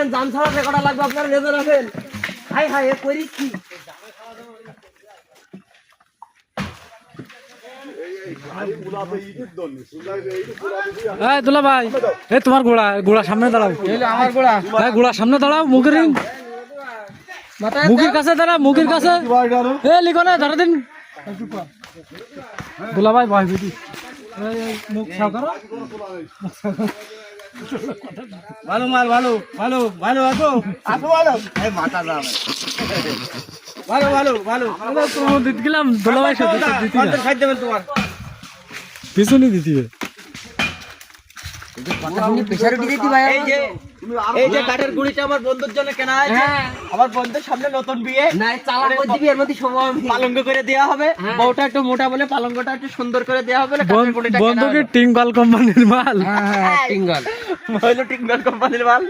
করেন জাম ছাড়া রেকর্ডা লাগবে আপনারা লেজার আছেন হাই হাই এ করি কি এই দুলা ভাই এই তোমার গোড়া গোড়া সামনে দাঁড়াও আমার গোড়া হ্যাঁ গোড়া সামনে দাঁড়াও মুখের মুখের কাছে দাঁড়াও মুখের কাছে এ লিখো না ধরে দিন দুলা ভাই ভয় ভীতি মুখ ছাও করো ভালো মাল ভালো ভালো ভালো আসো আসো ভালো এই মাথা দাও ভালো ভালো ভালো তোমার দিতে গেলাম দুলা ভাই সাথে দিতে খাই দেবেন তোমার পিছনে দিতে এই যে কাঠের গুড়িটা আমার বন্ধুর জন্য কেনা হয়েছে আমার বন্ধুর সামনে নতুন বিয়ে পালঙ্গ করে দেওয়া হবে বউটা একটু মোটা বলে পালঙ্গটা একটু সুন্দর করে দেওয়া হবে বন্ধুকে টিঙ্গল কোম্পানির মাল টিঙ্গল হইলো টিঙ্গল কোম্পানির মাল